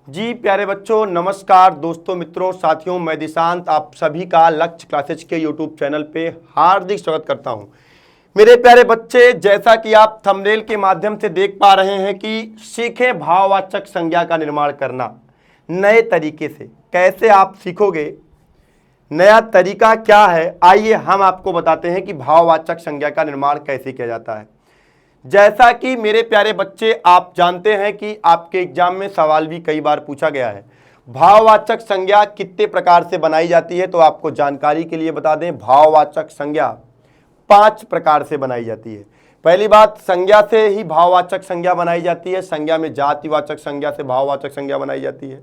जी प्यारे बच्चों, नमस्कार दोस्तों, मित्रों, साथियों, मैं दिशांत आप सभी का लक्ष्य क्लासेज के यूट्यूब चैनल पे हार्दिक स्वागत करता हूं। मेरे प्यारे बच्चे, जैसा कि आप थंबनेल के माध्यम से देख पा रहे हैं कि सीखें भाववाचक संज्ञा का निर्माण करना नए तरीके से। कैसे आप सीखोगे, नया तरीका क्या है, आइए हम आपको बताते हैं कि भाववाचक संज्ञा का निर्माण कैसे किया जाता है। जैसा कि मेरे प्यारे बच्चे आप जानते हैं कि आपके एग्जाम में सवाल भी कई बार पूछा गया है, भाववाचक संज्ञा कितने प्रकार से बनाई जाती है। तो आपको जानकारी के लिए बता दें, भाववाचक संज्ञा 5 प्रकार से बनाई जाती है। पहली बात, संज्ञा से ही भाववाचक संज्ञा बनाई जाती है। संज्ञा में जातिवाचक संज्ञा से भाववाचक संज्ञा बनाई जाती है।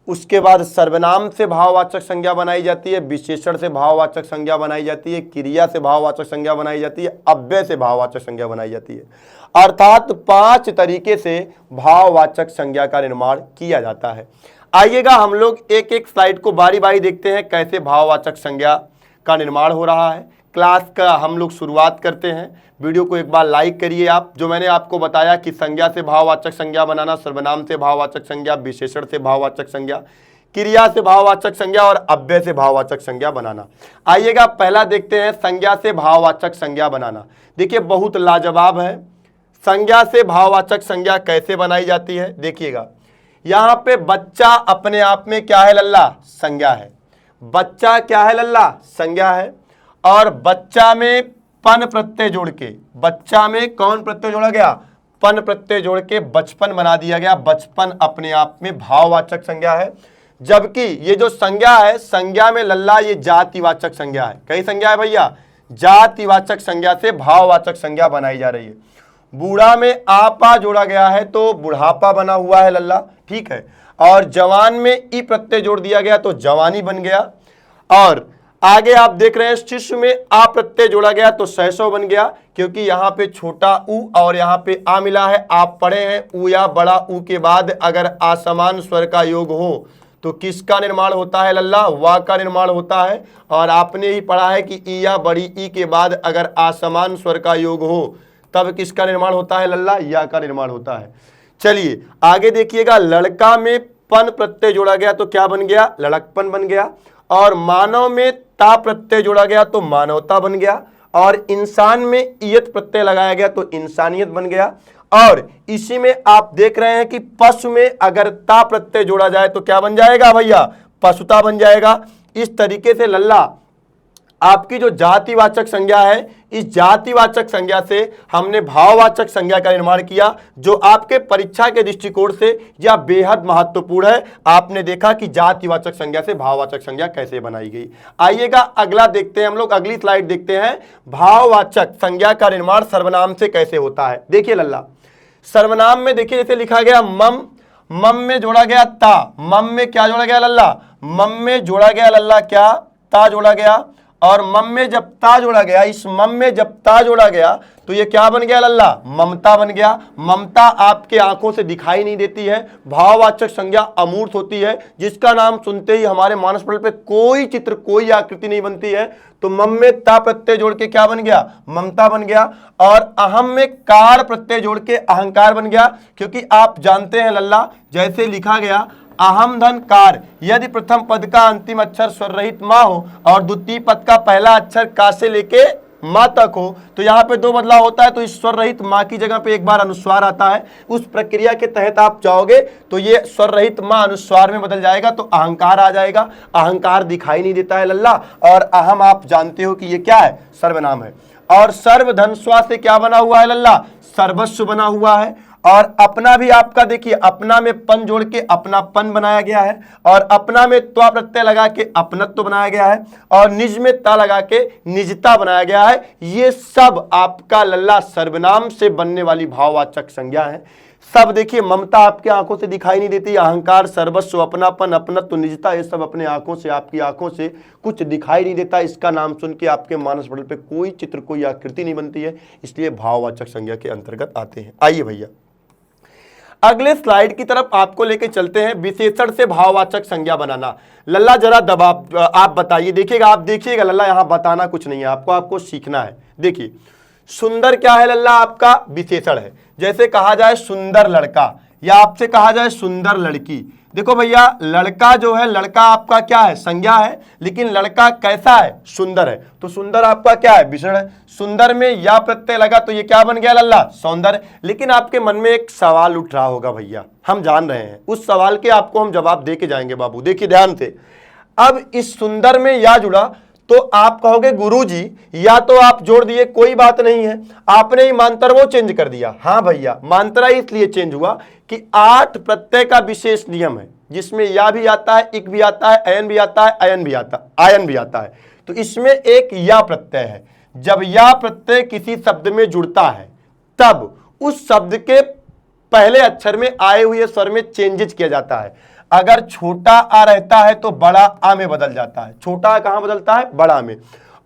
उसके बाद सर्वनाम से भाववाचक संज्ञा बनाई जाती है, विशेषण से भाववाचक संज्ञा बनाई जाती है, क्रिया से भाववाचक संज्ञा बनाई जाती है, अव्यय से भाववाचक संज्ञा बनाई जाती है। अर्थात 5 तरीके से भाववाचक संज्ञा का निर्माण किया जाता है। आइएगा हम लोग एक एक स्लाइड को बारी बारी देखते हैं कैसे भाववाचक संज्ञा का निर्माण हो रहा है। क्लास का हम लोग शुरुआत करते हैं। वीडियो को एक बार लाइक करिए आप। जो मैंने आपको बताया कि संज्ञा से भाववाचक संज्ञा बनाना, सर्वनाम से भाववाचक संज्ञा, विशेषण से भाववाचक संज्ञा, क्रिया से भाववाचक संज्ञा और अव्यय से भाववाचक संज्ञा बनाना। आइएगा पहला देखते हैं, संज्ञा से भाववाचक संज्ञा बनाना। देखिए बहुत लाजवाब है। संज्ञा से भाववाचक संज्ञा कैसे बनाई जाती है, देखिएगा। यहाँ पे बच्चा अपने आप में क्या है लल्ला, संज्ञा है। बच्चा क्या है लल्ला, संज्ञा है। और बच्चा में पन प्रत्यय जोड़ के, बच्चा में कौन प्रत्यय जोड़ा गया, पन प्रत्यय जोड़ के बचपन बना दिया गया। बचपन अपने आप में भाववाचक संज्ञा है। जबकि ये जो संज्ञा है, संज्ञा में लल्ला ये जातिवाचक संज्ञा है। कई संज्ञा है भैया, जातिवाचक संज्ञा से भाववाचक संज्ञा बनाई जा रही है। बूढ़ा में आपा जोड़ा गया है तो बुढ़ापा बना हुआ है लल्ला, ठीक है। और जवान में ई प्रत्यय जोड़ दिया गया तो जवानी बन गया। और आगे आप देख रहे हैं, शिशु में आ प्रत्यय जोड़ा गया तो शैशव बन गया, क्योंकि यहाँ पे छोटा ऊ और यहाँ पे आ मिला है। आप पढ़े हैं ऊ या बड़ा ऊ के बाद अगर असमान स्वर का योग हो तो किसका निर्माण होता है लल्ला, वा का निर्माण होता है। और आपने ही पढ़ा है कि ई या बड़ी ई के बाद अगर असमान स्वर का योग हो तब किसका निर्माण होता है लल्ला, या का निर्माण होता है। चलिए आगे देखिएगा, लड़का में पन प्रत्यय जोड़ा गया तो क्या बन गया, लड़कपन बन गया। और मानव में ता प्रत्यय जोड़ा गया तो मानवता बन गया। और इंसान में इयत प्रत्यय लगाया गया तो इंसानियत बन गया। और इसी में आप देख रहे हैं कि पशु में अगर ता प्रत्यय जोड़ा जाए तो क्या बन जाएगा भैया, पशुता बन जाएगा। इस तरीके से लल्ला आपकी जो जातिवाचक संज्ञा है, इस जातिवाचक संज्ञा से हमने भाववाचक संज्ञा का निर्माण किया, जो आपके परीक्षा के दृष्टिकोण से यह बेहद महत्वपूर्ण है। आपने देखा कि जातिवाचक संज्ञा से भाववाचक संज्ञा कैसे बनाई गई। आइएगा अगला देखते हैं हम लोग, अगली स्लाइड देखते हैं, भाववाचक संज्ञा का निर्माण सर्वनाम से कैसे होता है। देखिए लल्ला, सर्वनाम में देखिए जैसे लिखा गया मम, मम में जोड़ा गया ता। मम में क्या जोड़ा गया लल्ला, मम में जोड़ा गया लल्ला क्या, ता जोड़ा गया। और मम में जब ता जोड़ा गया, इस मम में जब ता जोड़ा गया तो ये क्या बन गया लल्ला, ममता बन गया। ममता आपके आंखों से दिखाई नहीं देती है। भाववाचक संज्ञा अमूर्त होती है, जिसका नाम सुनते ही हमारे मानस पटल पे कोई चित्र, कोई आकृति नहीं बनती है। तो मम में ता प्रत्यय जोड़ के क्या बन गया, ममता बन गया। और अहम में कार प्रत्यय जोड़ के अहंकार बन गया, क्योंकि आप जानते हैं लल्ला, जैसे लिखा गया अहम धन कार, यदि प्रथम पद का अंतिम अक्षर स्वर रहित माँ हो और द्वितीय पद का पहला अक्षर का से लेके माँ तक हो तो यहाँ पे 2 बदलाव होता है। तो इस स्वर रहित माँ की जगह पे एक बार अनुस्वार आता है। उस प्रक्रिया के तहत आप जाओगे तो ये स्वर रहित माँ अनुस्वार में बदल जाएगा तो अहंकार आ जाएगा। अहंकार दिखाई नहीं देता है लल्ला। और अहम आप जानते हो कि ये क्या है, सर्वनाम है। और सर्वधन स्वा से क्या बना हुआ है लल्ला, सर्वस्व बना हुआ है। और अपना भी आपका देखिए, अपना में पन जोड़ के अपनापन बनाया गया है। और अपना में त्वा प्रत्यय लगा के अपनत्व बनाया गया है। और निज में ता लगा के निजता बनाया गया है। ये सब आपका लल्ला सर्वनाम से बनने वाली भाववाचक संज्ञा है। सब देखिए, ममता आपकी आंखों से दिखाई नहीं देती, अहंकार, सर्वस्व, अपनापन, अपनत्व, निजता, ये सब अपने आंखों से, आपकी आंखों से कुछ दिखाई नहीं देता। इसका नाम सुन के आपके मानस पटल पे कोई चित्र, कोई आकृति नहीं बनती है, इसलिए भाववाचक संज्ञा के अंतर्गत आते हैं। आइए भैया अगले स्लाइड की तरफ आपको लेके चलते हैं, विशेषण से भाववाचक संज्ञा बनाना। लल्ला जरा दबाव आप बताइए, देखिएगा, आप देखिएगा लल्ला, यहां बताना कुछ नहीं है आपको सीखना है। देखिए सुंदर क्या है लल्ला, आपका विशेषण है। जैसे कहा जाए सुंदर लड़का, या आपसे कहा जाए सुंदर लड़की। देखो भैया, लड़का जो है, लड़का आपका क्या है, संज्ञा है, लेकिन लड़का कैसा है, सुंदर है। तो सुंदर आपका क्या है, विशेषण है। सुंदर में या प्रत्यय लगा तो ये क्या बन गया लल्ला, सौंदर्य। लेकिन आपके मन में एक सवाल उठ रहा होगा भैया, हम जान रहे हैं, उस सवाल के आपको हम जवाब दे के जाएंगे बाबू, देखिए ध्यान से। अब इस सुंदर में या जुड़ा तो आप कहोगे गुरुजी, या तो आप जोड़ दिए, कोई बात नहीं है, आपने ही मांतर वो चेंज कर दिया। हाँ भैया, मांत्रा इसलिए चेंज हुआ कि 8 प्रत्यय का विशेष नियम है, जिसमें या भी आता है, इक भी आता है, अयन भी आता है, आयन भी आता है। तो इसमें एक या प्रत्यय है। जब या प्रत्यय किसी शब्द में जुड़ता है, तब उस शब्द के पहले अक्षर में आए हुए स्वर में चेंजेस किया जाता है। अगर छोटा आ रहता है तो बड़ा आ में बदल जाता है। छोटा कहां बदलता है, बड़ा में।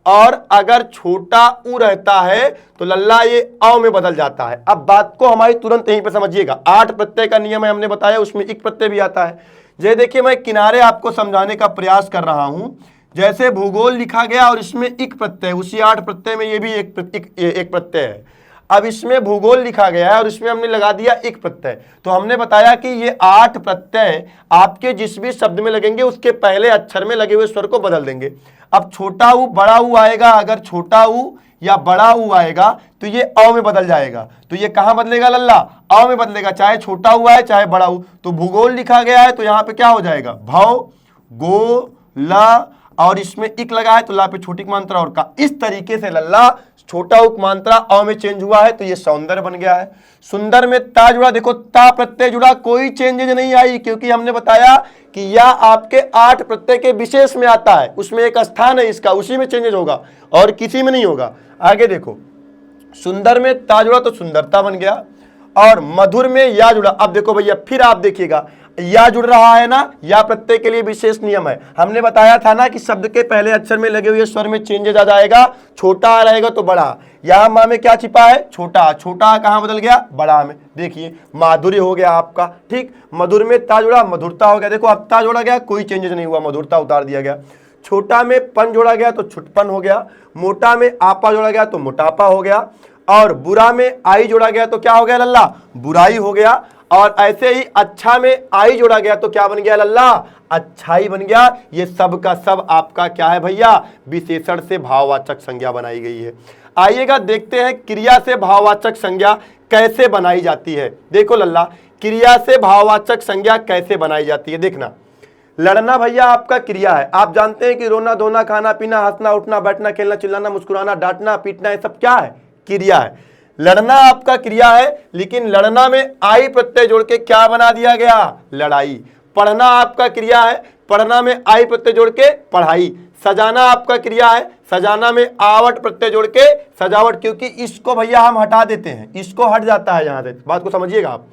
और अगर छोटा उ रहता है तो लल्ला ये अ में बदल जाता है। अब बात को हमारी तुरंत यहीं पे समझिएगा। 8 प्रत्यय का नियम है, हमने बताया, उसमें एक प्रत्यय भी आता है। जैसे देखिए, मैं किनारे आपको समझाने का प्रयास कर रहा हूं। जैसे भूगोल लिखा गया और इसमें इक प्रत्यय, उसी 8 प्रत्यय में ये भी एक प्रत्यय है। अब इसमें भूगोल लिखा गया है और इसमें हमने लगा दिया एक प्रत्यय। तो हमने बताया कि ये 8 प्रत्यय आपके जिस भी शब्द में लगेंगे उसके पहले अक्षर में लगे हुए स्वर को बदल देंगे। अब छोटा ऊ बड़ा ऊ आएगा, अगर छोटा ऊ या बड़ा ऊ आएगा तो ये अ में बदल जाएगा। तो ये कहां बदलेगा लल्ला, अ में बदलेगा, चाहे छोटा ऊ आए चाहे बड़ा ऊ। तो भूगोल लिखा गया है तो यहाँ पे क्या हो जाएगा, भव गो ला, और इसमें इक लगा है तो ला पे छोटी मात्रा और का। इस तरीके से लल्ला छोटा उक मात्रा अ में चेंज हुआ है तो ये सौंदर्य बन गया है। सुंदर में ता जुड़ा, देखो ता प्रत्यय जुड़ा, कोई चेंजेज नहीं आई, क्योंकि हमने बताया कि यह आपके 8 प्रत्यय के विशेष में आता है, उसमें एक स्थान है इसका, उसी में चेंजेज होगा और किसी में नहीं होगा। आगे देखो, सुंदर में ता जुड़ा तो सुंदरता बन गया, और मधुर में या जुड़ा। अब देखो भैया, फिर आप देखिएगा, या जुड़ रहा है ना, या प्रत्यय के लिए विशेष नियम है। हमने बताया था ना कि शब्द के पहले अक्षर में लगे हुए स्वर में चेंजेज आ जाएगा। छोटा रहेगा तो बड़ा, यहां मां में क्या छिपा है, छोटा। छोटा कहां बदल गया, बड़ा में। देखिए माधुर्य हो गया आपका, ठीक। मधुर में ता जुड़ा, मधुरता हो गया। देखो अब ता जोड़ा गया, कोई चेंजेज नहीं हुआ, मधुरता उतार दिया गया। छोटा में पन जोड़ा गया तो छुटपन हो गया। मोटा में आपा जोड़ा गया तो मोटापा हो गया। और बुरा में आई जोड़ा गया तो क्या हो गया लल्ला, बुराई हो गया। और ऐसे ही अच्छा में आई जोड़ा गया तो क्या बन गया लल्ला, अच्छाई बन गया। ये सब का सब आपका क्या है भैया, विशेषण से भाववाचक संज्ञा बनाई गई है। आइएगा देखते हैं क्रिया से भाववाचक संज्ञा कैसे बनाई जाती है। देखो लल्ला, क्रिया से भाववाचक संज्ञा कैसे बनाई जाती है। देखना, लड़ना भैया आपका क्रिया है। आप जानते हैं कि रोना धोना खाना पीना हंसना उठना बैठना खेलना चिल्लाना मुस्कुराना डांटना पीटना, ये सब क्या है, क्रिया है। लड़ना आपका क्रिया है, लेकिन लड़ना में आई प्रत्यय जोड़ के क्या बना दिया गया, लड़ाई। पढ़ना आपका क्रिया है, पढ़ना में आई प्रत्यय जोड़ के पढ़ाई। सजाना आपका क्रिया है, सजाना में आवट प्रत्यय जोड़ के सजावट, क्योंकि इसको भैया हम हटा देते हैं, इसको हट जाता है यहां से, बात को समझिएगा आप।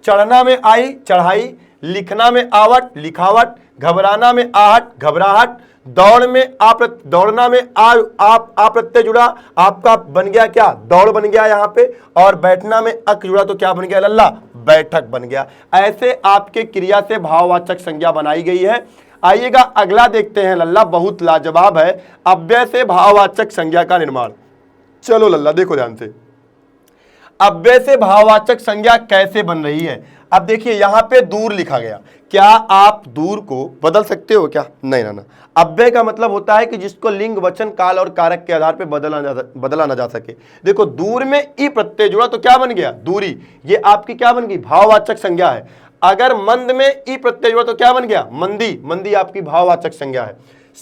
चढ़ना में आई चढ़ाई, लिखना में आवट लिखावट, घबराना में आहट घबराहट, दौड़ में दौड़ना में आ प्रत्यय जुड़ा, आपका बन गया क्या, दौड़ बन गया यहाँ पे। और बैठना में अक जुड़ा तो क्या बन गया लल्ला, बैठक बन गया। ऐसे आपके क्रिया से भाववाचक संज्ञा बनाई गई है। आइएगा अगला देखते हैं लल्ला, बहुत लाजवाब है, अव्यय से भाववाचक संज्ञा का निर्माण। चलो लल्ला देखो ध्यान से, अव्यय से भाववाचक संज्ञा कैसे बन रही है। अब देखिए यहाँ पे दूर लिखा गया, क्या आप दूर को बदल सकते हो क्या, नहीं ना। अव्यय का मतलब होता है कि जिसको लिंग वचन काल और कारक के आधार पे बदला ना जा सके। देखो दूर में ई प्रत्यय जुड़ा तो क्या बन गया, दूरी। ये आपकी क्या बन गई, भाववाचक संज्ञा है। अगर मंद में ई प्रत्यय जुड़ा तो क्या बन गया, मंदी। मंदी आपकी भाववाचक संज्ञा है।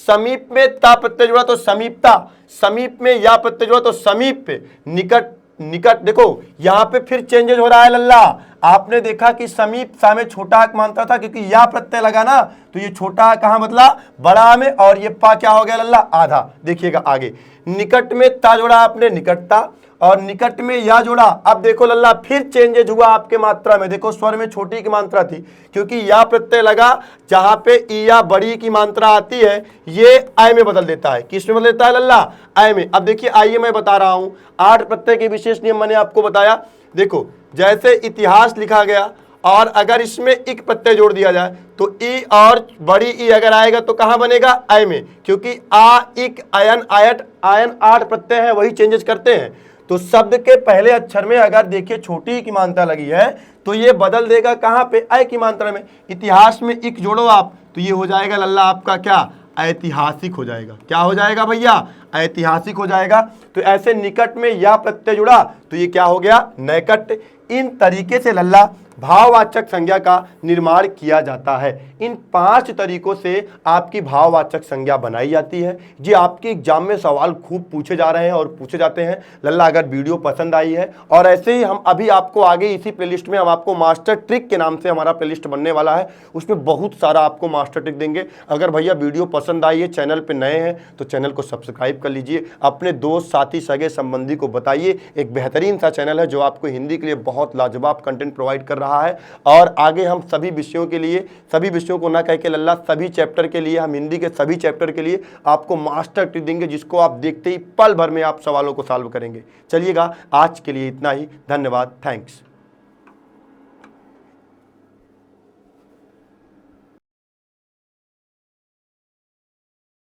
समीप में ता प्रत्यय जुड़ा तो समीपता। समीप में या प्रत्यय जुड़ा तो समीप पे। निकट निकट, देखो यहां पे फिर चेंजेस हो रहा है लल्ला। आपने देखा कि समीप सा में छोटा आक मानता था, क्योंकि या प्रत्यय लगा ना, तो ये छोटा कहां बदला, बड़ा में, और ये पा क्या हो गया लल्ला, आधा। देखिएगा आगे, निकट में ता जोड़ा आपने निकटता, और निकट में या जोड़ा। अब देखो लल्ला फिर चेंजेज हुआ आपके मात्रा में। देखो स्वर में छोटी की मात्रा थी, क्योंकि या प्रत्यय लगा, जहां पे ई या बड़ी की मात्रा आती है ये आय में बदल देता है। किस में बदल देता है लल्ला, आय में। अब देखिए आइए मैं बता रहा हूं, 8 प्रत्यय के विशेष नियम मैंने आपको बताया। देखो जैसे इतिहास लिखा गया, और अगर इसमें इक प्रत्यय जोड़ दिया जाए तो ई और बड़ी ई अगर आएगा तो कहां बनेगा, आय में, क्योंकि आ इक अयन आयट आयन 8 प्रत्यय है, वही चेंजेस करते हैं। तो शब्द के पहले अक्षर में अगर देखिए छोटी ई की मात्रा लगी है तो ये बदल देगा कहां पे, ऐ की मात्रा में। इतिहास में इक जोड़ो आप तो ये हो जाएगा लल्ला आपका क्या, ऐतिहासिक हो जाएगा। क्या हो जाएगा भैया, ऐतिहासिक हो जाएगा। तो ऐसे निकट में या प्रत्यय जुड़ा तो ये क्या हो गया, नैकट। इन तरीके से लल्ला भाववाचक संज्ञा का निर्माण किया जाता है। इन 5 तरीकों से आपकी भाववाचक संज्ञा बनाई जाती है। जी आपके एग्जाम में सवाल खूब पूछे जा रहे हैं और पूछे जाते हैं। लल्ला अगर वीडियो पसंद आई है और ऐसे ही हम अभी आपको आगे इसी प्लेलिस्ट में हम आपको मास्टर ट्रिक के नाम से हमारा प्लेलिस्ट बनने वाला है, उसमें बहुत सारा आपको मास्टर ट्रिक देंगे। अगर भैया वीडियो पसंद आई है, चैनल पर नए हैं तो चैनल को सब्सक्राइब कर लीजिए, अपने दोस्त साथी सगे संबंधी को बताइए। एक बेहतरीन सा चैनल है जो आपको हिंदी के लिए बहुत लाजवाब कंटेंट प्रोवाइड कर रहा है। और आगे हम सभी विषयों के लिए, सभी विषयों को ना कह के लल्ला सभी चैप्टर के लिए, हम हिंदी के सभी चैप्टर के लिए आपको मास्टर ट्रिक देंगे जिसको आप देखते ही पल भर में आप सवालों को सॉल्व करेंगे। चलिएगा आज के लिए इतना ही, धन्यवाद, थैंक्स।